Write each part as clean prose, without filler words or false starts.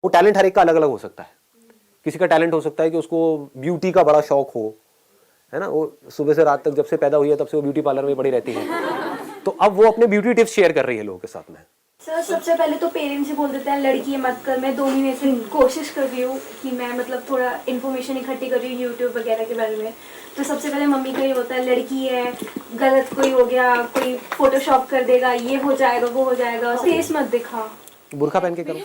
वो टैलेंट हर एक का अलग अलग हो सकता है। किसी का टैलेंट हो सकता है कि उसको ब्यूटी का बड़ा शौक हो, है ना, वो सुबह से रात तक जब से पैदा हुई है तब से वो ब्यूटी पार्लर में पड़ी रहती है, तो अब वो अपने ब्यूटी टिप्स शेयर कर रही है लोगों के साथ में। सर सबसे पहले तो पेरेंट्स ही बोल देते हैं लड़की ये मत कर। मैं 2 महीने से कोशिश कर रही हूँ कि मैं मतलब थोड़ा इन्फॉर्मेशन इकट्ठी कर रही हूँ यूट्यूब वगैरह के बारे में। तो सबसे पहले मम्मी का ही होता है लड़की है, गलत कोई हो गया, कोई फोटोशॉप कर देगा, ये हो जाएगा वो हो जाएगा, फेस मत दिखा, बुर्का पहन के करो।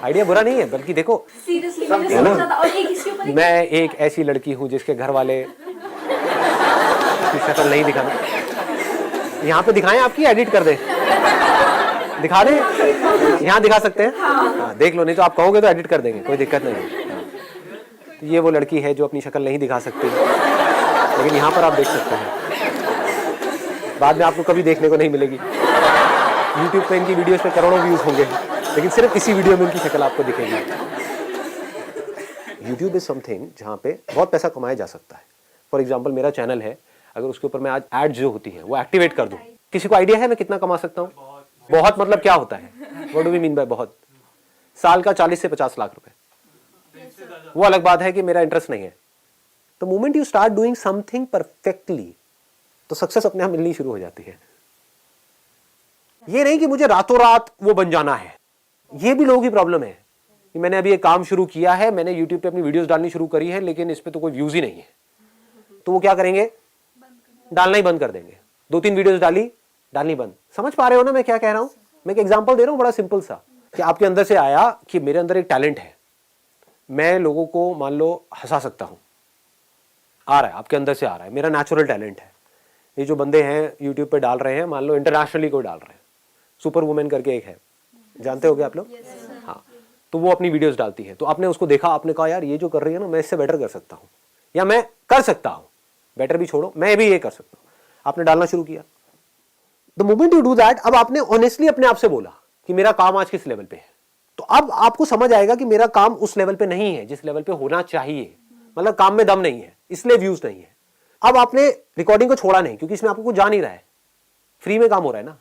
आइडिया बुरा नहीं है, बल्कि देखो सीरियसली मैंने सोचा था। और एक इसके ऊपर मैं एक ऐसी लड़की हूँ जिसके घर वाले की शक्ल नहीं दिखाना, यहाँ पे दिखाएं आपकी, एडिट कर दे, दिखा दे, यहाँ दिखा सकते हैं। हाँ, देख लो, नहीं तो आप कहोगे तो एडिट कर देंगे, कोई दिक्कत नहीं है। हाँ। तो ये वो लड़की है जो अपनी शक्ल नहीं दिखा सकती, लेकिन यहाँ पर आप देख सकते हैं, बाद में आपको कभी देखने को नहीं मिलेगी। YouTube पे इनकी वीडियोस पे करोड़ों व्यूज होंगे, लेकिन सिर्फ इसी वीडियो में इनकी शक्ल आपको दिखेगी। YouTube इज समथिंग जहाँ पे बहुत पैसा कमाया जा सकता है। फॉर एग्जाम्पल मेरा चैनल है, अगर उसके ऊपर मैं आज एड जो होती है वो एक्टिवेट कर दूं, किसी को आइडिया है मैं कितना कमा सकता हूँ? बहुत मतलब क्या होता है? What do we mean by बहुत? साल का 40 से 50 लाख रुपए। वो अलग बात है कि मेरा इंटरेस्ट नहीं है। तो moment you start doing something perfectly, तो सक्सेस अपने आप मिलनी शुरू हो जाती है। ये नहीं कि मुझे रातों रात वो बन जाना है। ये भी लोगों की प्रॉब्लम है कि मैंने अभी एक काम शुरू किया है, मैंने यूट्यूब पे अपनी वीडियोस डालनी शुरू करी है, लेकिन इस पे तो कोई व्यूज ही नहीं है, तो वो क्या करेंगे? डालना ही बंद कर देंगे। 2-3 वीडियोस डालनी बंद। समझ पा रहे हो ना मैं क्या कह रहा हूं? मैं एक एग्जांपल दे रहा हूं बड़ा सिंपल सा, कि आपके अंदर से आया कि मेरे अंदर एक टैलेंट है, मैं लोगों को मान लो हंसा सकता हूं, आ रहा है आपके अंदर से, आ रहा है, मेरा नेचुरल टैलेंट है। ये जो बंदे हैं यूट्यूब पे डाल रहे हैं, मान लो इंटरनेशनली कोई डाल रहे हैं, सुपर वुमेन करके एक है, जानते होगे आप लोग? हाँ, तो वो अपनी वीडियोस डालती है, तो आपने उसको देखा, आपने कहा यार ये जो कर रही है ना, मैं इससे बेटर कर सकता हूँ, या मैं कर सकता हूँ, बेटर भी छोड़ो, मैं भी ये कर सकता हूँ। आपने डालना शुरू किया। The moment you do that, अब आपने ऑनेस्टली अपने आप से बोला कि मेरा काम आज किस लेवल पे है, तो अब आपको समझ आएगा कि मेरा काम उस लेवल पे नहीं है जिस लेवल पे होना चाहिए, मतलब काम में दम नहीं है, इसलिए व्यूज नहीं है। अब आपने रिकॉर्डिंग को छोड़ा नहीं, क्योंकि इसमें आपको कुछ जा नहीं रहा है, फ्री में काम हो रहा है ना।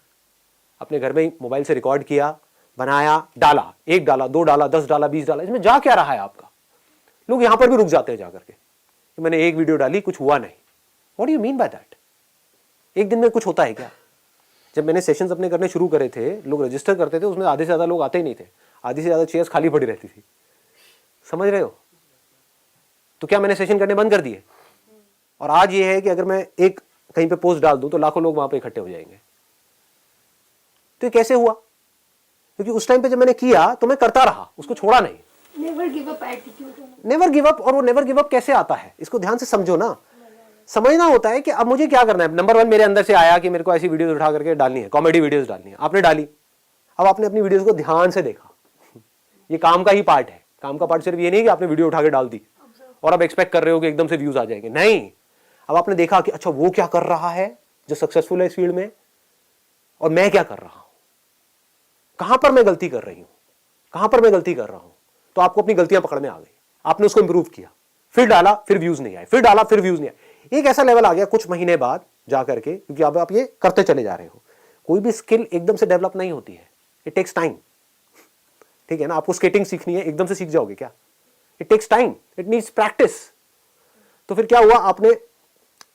अपने घर में मोबाइल से रिकॉर्ड किया, बनाया, डाला, 1 डाला, 2 डाला, 10 डाला, 20 डाला, इसमें जा क्या रहा है आपका? लोग यहां पर भी रुक जाते हैं जाकर के, मैंने 1 वीडियो डाली, कुछ हुआ नहीं। What do you mean by that? एक दिन में कुछ होता है क्या? जब मैंने सेशंस अपने करने शुरू करे थे, लोग रजिस्टर करते थे, उसमें आधे से ज्यादा लोग आते ही नहीं थे, आधी से ज्यादा चेयर्स खाली पड़ी रहती थी। समझ रहे हो? तो क्या मैंने सेशन करने बंद कर दिए? और आज ये है कि अगर मैं एक कहीं पे पोस्ट डाल दूं तो लाखों लोग वहां पे इकट्ठे हो जाएंगे। तो ये कैसे हुआ? क्योंकि उस टाइम पे जब मैंने किया तो मैं करता रहा, उसको छोड़ा नहीं। Never give up attitude. Never give up. और वो नेवर गिव अप कैसे आता है, इसको ध्यान से समझो ना। समझना होता है कि अब मुझे क्या करना है। नंबर 1 मेरे अंदर से आया कि मेरे को ऐसी वीडियोस उठा करके डालनी है, कॉमेडी वीडियोस डालनी है, आपने डाली। अब आपने अपनी वीडियोस को ध्यान से देखा, ये काम का ही पार्ट है। काम का पार्ट सिर्फ ये नहीं कि आपने वीडियो उठा के डाल दी और अब एक्सपेक्ट कर रहे हो कि एकदम से व्यूज आ जाएंगे, नहीं। अब आपने देखा कि अच्छा वो क्या कर रहा है जो सक्सेसफुल है इस फील्ड में, और मैं क्या कर रहा हूं, कहां पर मैं गलती कर रही हूं, कहां पर मैं गलती कर रहा हूं। तो आपको अपनी गलतियां पकड़ में आ गई, आपने उसको इंप्रूव किया, फिर डाला, फिर व्यूज नहीं आए, फिर डाला, फिर व्यूज नहीं आए। एक ऐसा लेवल आ गया कुछ महीने बाद जाकर के, क्योंकि अब आप ये करते चले जा रहे हो। कोई भी स्किल एकदम से डेवलप नहीं होती है, इट टेक्स टाइम। ठीक है ना? आपको स्केटिंग सीखनी है, एकदम से सीख जाओगे क्या? It takes time, it needs practice. तो फिर क्या हुआ, आपने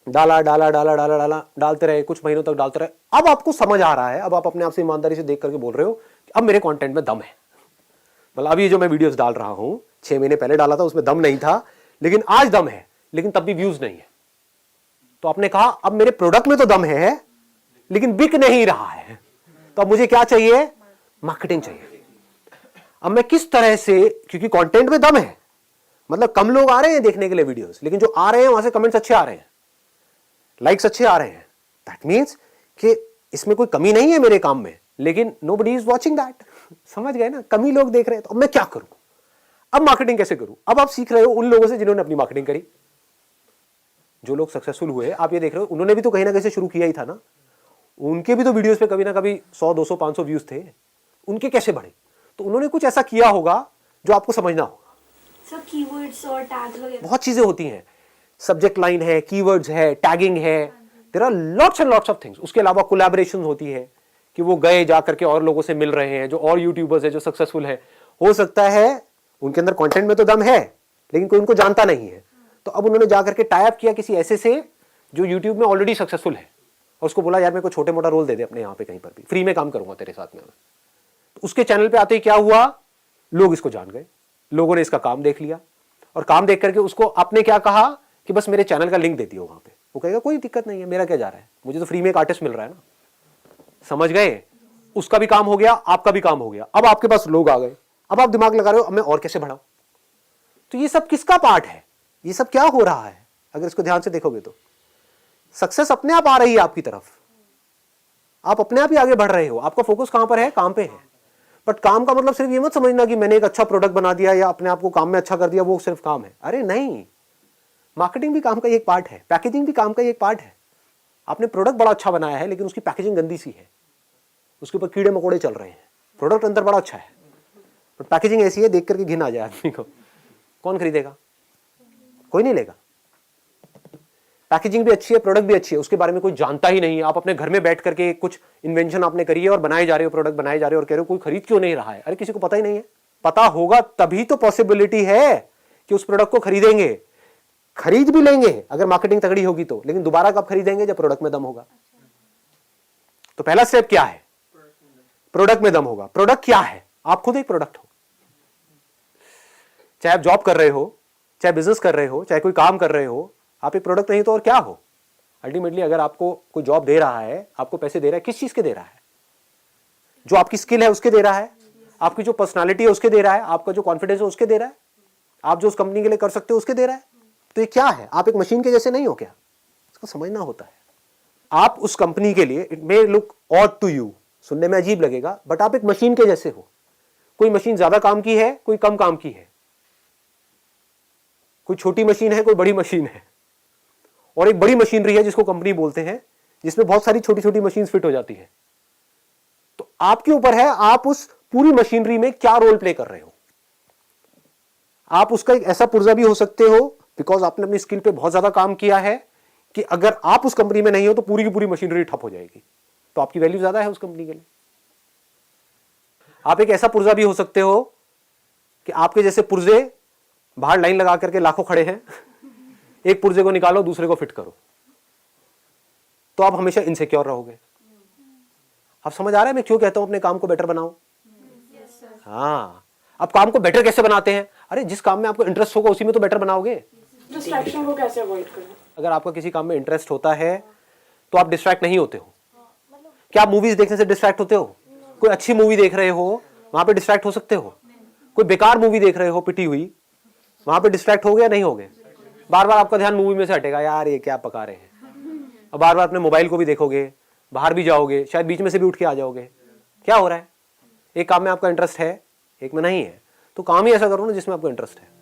डाला डाला डाला डाला डाला डालते रहे, कुछ महीनों तक डालते रहे। अब आपको समझ आ रहा है, अब आप अपने आप से ईमानदारी से देख करके बोल रहे हो कि अब मेरे कंटेंट में दम है। मतलब अभी जो मैं वीडियोस डाल रहा हूं, 6 महीने पहले डाला था उसमें दम नहीं था, लेकिन आज दम है, लेकिन तब भी व्यूज नहीं है। तो आपने कहा अब मेरे प्रोडक्ट में तो दम है, लेकिन बिक नहीं रहा है, तो अब मुझे क्या चाहिए? मार्केटिंग चाहिए। अब मैं किस तरह से, क्योंकि कंटेंट में दम है, मतलब कम लोग आ रहे हैं देखने के लिए वीडियोस, लेकिन जो आ रहे हैं वहां से कमेंट्स अच्छे आ रहे हैं, लाइक्स अच्छे आ रहे हैं। दैट मीन्स कि इसमें कोई कमी नहीं है मेरे काम में, लेकिन नोबडी इज वॉचिंग दैट। समझ गए ना? कमी लोग देख रहे हैं, तो अब मैं क्या करूं? अब मार्केटिंग कैसे करूं? अब आप सीख रहे हो उन लोगों से जिन्होंने अपनी मार्केटिंग करी। जो लोग सक्सेसफुल हुए, आप ये देख रहे हो, उन्होंने भी तो कहीं ना कहीं से शुरू किया ही था ना। उनके भी तो वीडियोस पे कभी ना कभी 100, 200, 500 व्यूज थे। उनके कैसे बढ़े? तो उन्होंने कुछ ऐसा किया होगा जो आपको समझना होगा। सर कीवर्ड्स और टैग्स वगैरह बहुत चीजें होती हैं, सब्जेक्ट लाइन है, कीवर्ड्स है, टैगिंग है, there are lots and lots of things. उसके अलावा कोलैबोरेशन होती है कि वो गए जा करके और लोगों से मिल रहे हैं, जो और यूट्यूबर्स है जो सक्सेसफुल है, हो सकता है उनके अंदर कंटेंट में तो दम है लेकिन कोई उनको जानता नहीं है, तो अब उन्होंने जा करके टाई अप किया किसी ऐसे से जो यूट्यूब में ऑलरेडी सक्सेसफुल है और उसको बोला यार मेरे को छोटे मोटा रोल दे दे अपने यहाँ पे कहीं पर भी, फ्री में काम करूंगा तेरे साथ में। तो उसके चैनल पे आते ही क्या हुआ, लोग इसको जान गए, लोगों ने इसका काम देख लिया और काम देख करके उसको आपने क्या कहा कि बस मेरे चैनल का लिंक दे दियो वहां पे। वो कहेगा कोई दिक्कत नहीं है, मेरा क्या जा रहा है, मुझे तो फ्री में एक आर्टिस्ट मिल रहा है ना। समझ गए, उसका भी काम हो गया, आपका भी काम हो गया। अब आपके पास लोग आ गए, अब आप दिमाग लगा रहे हो अब मैं और कैसे बढ़ाऊं। तो ये सब किसका पार्ट है, ये सब क्या हो रहा है, अगर इसको ध्यान से देखोगे तो सक्सेस अपने आप आ रही है आपकी तरफ, आप अपने आप ही आगे बढ़ रहे हो। आपका फोकस कहां पर है, काम पे है। बट काम का मतलब सिर्फ ये मत समझना कि मैंने एक अच्छा प्रोडक्ट बना दिया या अपने आप को काम में अच्छा कर दिया, वो सिर्फ काम है। अरे नहीं, मार्केटिंग भी काम का एक पार्ट है, पैकेजिंग भी काम का एक पार्ट है। आपने प्रोडक्ट बड़ा अच्छा बनाया है लेकिन उसकी पैकेजिंग गंदी सी है, उसके ऊपर कीड़े मकोड़े चल रहे हैं। प्रोडक्ट अंदर बड़ा अच्छा है बट पैकेजिंग ऐसी है देख करके घिन आ जाए आदमी को, कौन खरीदेगा, कोई नहीं लेगा। पैकेजिंग भी अच्छी है, प्रोडक्ट भी अच्छी है, उसके बारे में कोई जानता ही नहीं है। आप अपने घर में बैठ करके कुछ इन्वेंशन आपने करी है और बनाए जा रहे हो, प्रोडक्ट बनाए जा रहे हो और कह रहे हो कोई खरीद क्यों नहीं रहा है। अरे किसी को पता ही नहीं है। पता होगा तभी तो पॉसिबिलिटी है कि उस प्रोडक्ट को खरीदेंगे, खरीद भी लेंगे अगर मार्केटिंग तगड़ी होगी तो, लेकिन दोबारा कब खरीदेंगे, जब प्रोडक्ट में दम होगा। तो पहला स्टेप क्या है, प्रोडक्ट में दम होगा। प्रोडक्ट क्या है, आप खुद एक प्रोडक्ट हो। चाहे आप जॉब कर रहे हो, चाहे बिजनेस कर रहे हो, चाहे कोई काम कर रहे हो, आप एक प्रोडक्ट नहीं तो और क्या हो। अल्टीमेटली अगर आपको कोई जॉब दे रहा है, आपको पैसे दे रहा है, किस चीज के दे रहा है, जो आपकी स्किल है उसके दे रहा है, आपकी जो पर्सनालिटी है उसके दे रहा है, आपका जो कॉन्फिडेंस है उसके दे रहा है, आप जो उस कंपनी के लिए कर सकते हो उसके दे रहा है। तो ये क्या है, आप एक मशीन के जैसे नहीं हो क्या, इसको समझना होता है। आप उस कंपनी के लिए, it may look odd to you, सुनने में अजीब लगेगा, बट आप एक मशीन के जैसे हो। कोई मशीन ज्यादा काम की है, कोई कम काम की है, कोई छोटी मशीन है, कोई बड़ी मशीन है, और एक बड़ी मशीनरी है जिसको कंपनी बोलते हैं, जिसमें बहुत सारी छोटी छोटी मशीन फिट हो जाती है। तो आपके ऊपर है आप उस पूरी मशीनरी में क्या रोल प्ले कर रहे हो। आप उसका एक ऐसा पुर्जा भी हो सकते हो बिकॉज आपने अपनी स्किल पे बहुत ज्यादा काम किया है कि अगर आप उस कंपनी में नहीं हो तो पूरी की पूरी मशीनरी ठप हो जाएगी, तो आपकी वैल्यू ज्यादा है उस कंपनी के लिए। आप एक ऐसा पुर्जा भी हो सकते हो कि आपके जैसे पुर्जे बाहर लाइन लगा करके लाखों खड़े हैं, एक पुर्जे को निकालो दूसरे को फिट करो, तो आप हमेशा इनसिक्योर रहोगे। आप समझ आ रहा है मैं क्यों कहता हूं अपने काम को बेटर बनाओ। हाँ, अब काम को बेटर कैसे बनाते हैं, अरे जिस काम में आपको इंटरेस्ट होगा उसी में तो बेटर बनाओगे। डिस्ट्रैक्शन को कैसे अवॉइड करें? अगर आपका किसी काम में इंटरेस्ट होता है तो आप डिस्ट्रैक्ट नहीं होते हो। क्या आप मूवीज देखने से डिस्ट्रैक्ट होते हो? कोई अच्छी मूवी देख रहे हो वहां पे डिस्ट्रैक्ट हो सकते हो। कोई बेकार मूवी देख रहे हो पिटी हुई, वहां पे डिस्ट्रैक्ट हो गया नहीं हो गए। बार बार आपका ध्यान मूवी में से हटेगा, यार ये क्या पका रहे हैं। अब बार बार अपने मोबाइल को भी देखोगे, बाहर भी जाओगे, शायद बीच में से भी उठ के आ जाओगे। क्या हो रहा है, एक काम में आपका इंटरेस्ट है एक में नहीं है, तो काम ही ऐसा करो ना जिसमें आपको इंटरेस्ट है।